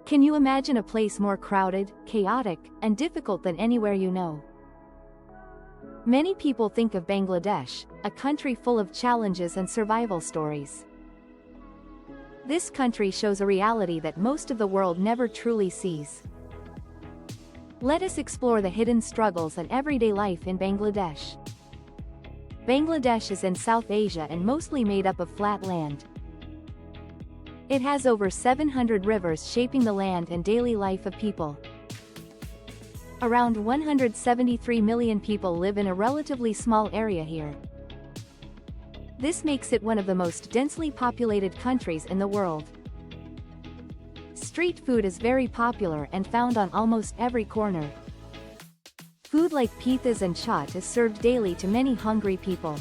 Can you imagine a place more crowded, chaotic, and difficult than anywhere you know? Many people think of Bangladesh, a country full of challenges and survival stories. This country shows a reality that most of the world never truly sees. Let us explore the hidden struggles and everyday life in Bangladesh. Bangladesh is in South Asia and mostly made up of flat land. It has over 700 rivers shaping the land and daily life of people. Around 173 million people live in a relatively small area here. This makes it one of the most densely populated countries in the world. Street food is very popular and found on almost every corner. Food like pitas and chaat is served daily to many hungry people.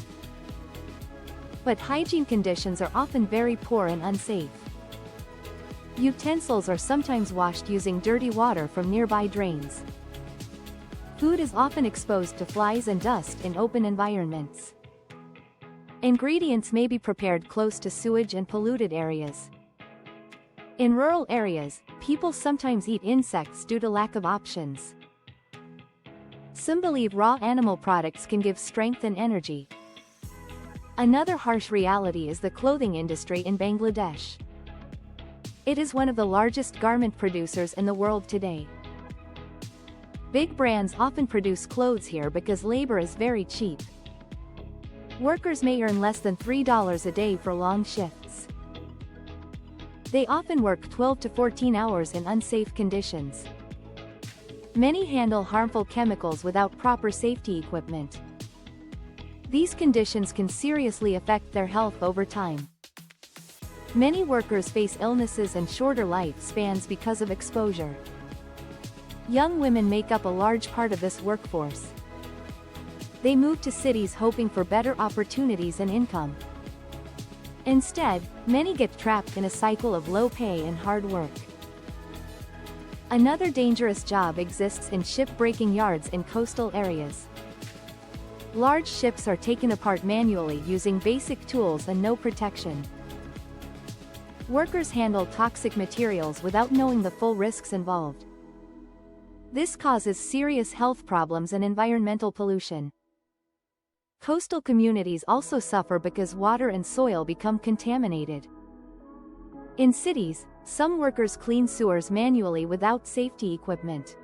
But hygiene conditions are often very poor and unsafe. Utensils are sometimes washed using dirty water from nearby drains. Food is often exposed to flies and dust in open environments. Ingredients may be prepared close to sewage and polluted areas. In rural areas, people sometimes eat insects due to lack of options. Some believe raw animal products can give strength and energy. Another harsh reality is the clothing industry in Bangladesh. It is one of the largest garment producers in the world today. Big brands often produce clothes here because labor is very cheap. Workers may earn less than $3 a day for long shifts. They often work 12 to 14 hours in unsafe conditions. Many handle harmful chemicals without proper safety equipment. These conditions can seriously affect their health over time. Many workers face illnesses and shorter lifespans because of exposure. Young women make up a large part of this workforce. They move to cities hoping for better opportunities and income. Instead, many get trapped in a cycle of low pay and hard work. Another dangerous job exists in ship-breaking yards in coastal areas. Large ships are taken apart manually using basic tools and no protection. Workers handle toxic materials without knowing the full risks involved. This causes serious health problems and environmental pollution. Coastal communities also suffer because water and soil become contaminated. In cities, some workers clean sewers manually without safety equipment.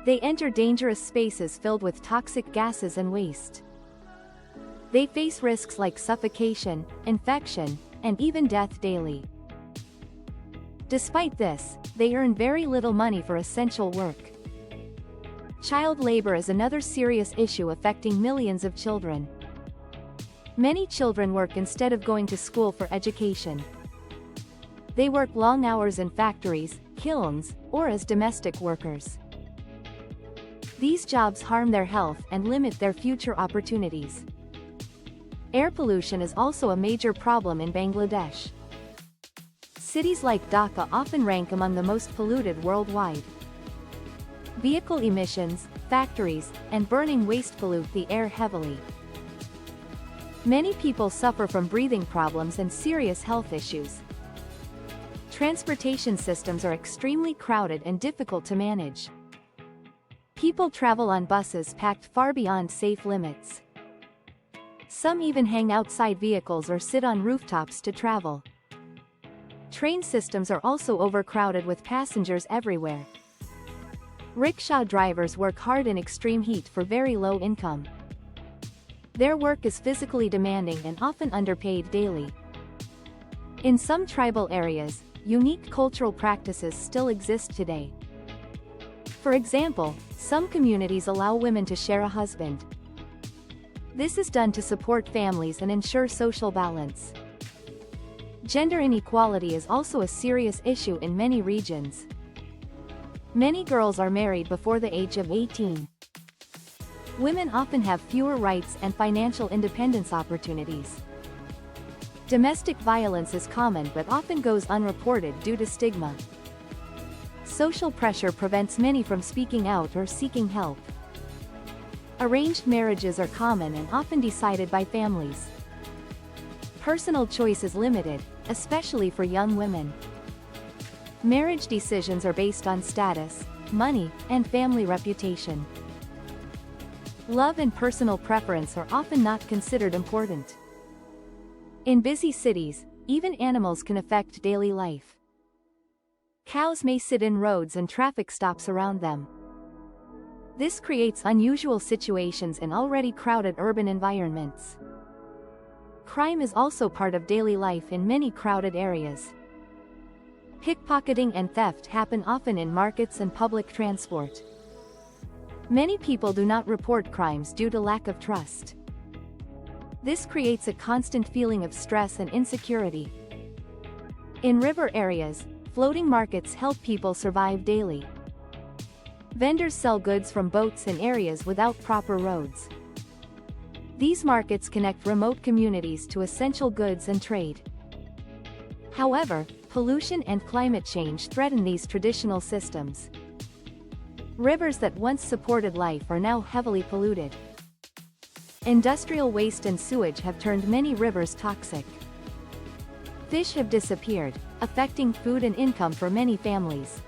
They enter dangerous spaces filled with toxic gases and waste. They face risks like suffocation, infection, and even death daily. Despite this, they earn very little money for essential work. Child labor is another serious issue affecting millions of children. Many children work instead of going to school for education. They work long hours in factories, kilns, or as domestic workers. These jobs harm their health and limit their future opportunities. Air pollution is also a major problem in Bangladesh. Cities like Dhaka often rank among the most polluted worldwide. Vehicle emissions, factories, and burning waste pollute the air heavily. Many people suffer from breathing problems and serious health issues. Transportation systems are extremely crowded and difficult to manage. People travel on buses packed far beyond safe limits. Some even hang outside vehicles or sit on rooftops to travel. Train systems are also overcrowded with passengers everywhere. Rickshaw drivers work hard in extreme heat for very low income. Their work is physically demanding and often underpaid daily. In some tribal areas, unique cultural practices still exist today. For example, some communities allow women to share a husband. This is done to support families and ensure social balance. Gender inequality is also a serious issue in many regions. Many girls are married before the age of 18. Women often have fewer rights and financial independence opportunities. Domestic violence is common but often goes unreported due to stigma. Social pressure prevents many from speaking out or seeking help. Arranged marriages are common and often decided by families. Personal choice is limited, especially for young women. Marriage decisions are based on status, money, and family reputation. Love and personal preference are often not considered important. In busy cities, even animals can affect daily life. Cows may sit in roads and traffic stops around them. This creates unusual situations in already crowded urban environments. Crime is also part of daily life in many crowded areas. Pickpocketing and theft happen often in markets and public transport. Many people do not report crimes due to lack of trust. This creates a constant feeling of stress and insecurity. In river areas, floating markets help people survive daily. Vendors sell goods from boats in areas without proper roads. These markets connect remote communities to essential goods and trade. However, pollution and climate change threaten these traditional systems. Rivers that once supported life are now heavily polluted. Industrial waste and sewage have turned many rivers toxic. Fish have disappeared, affecting food and income for many families.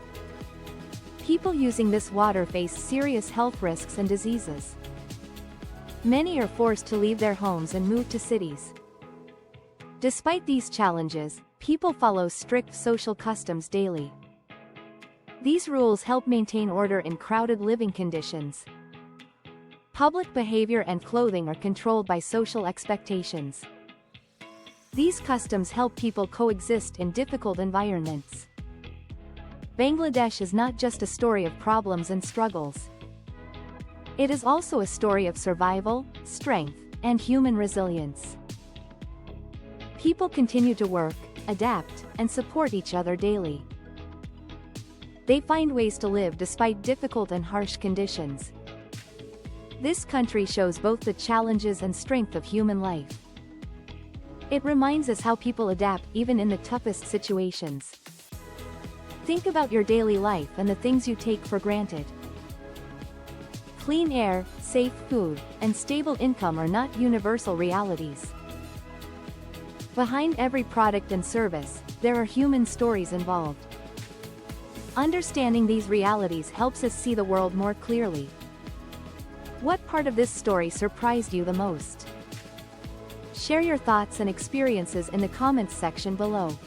People using this water face serious health risks and diseases. Many are forced to leave their homes and move to cities. Despite these challenges, people follow strict social customs daily. These rules help maintain order in crowded living conditions. Public behavior and clothing are controlled by social expectations. These customs help people coexist in difficult environments. Bangladesh is not just a story of problems and struggles. It is also a story of survival, strength, and human resilience. People continue to work, adapt, and support each other daily. They find ways to live despite difficult and harsh conditions. This country shows both the challenges and strength of human life. It reminds us how people adapt even in the toughest situations. Think about your daily life and the things you take for granted. Clean air, safe food, and stable income are not universal realities. Behind every product and service, there are human stories involved. Understanding these realities helps us see the world more clearly. What part of this story surprised you the most? Share your thoughts and experiences in the comments section below.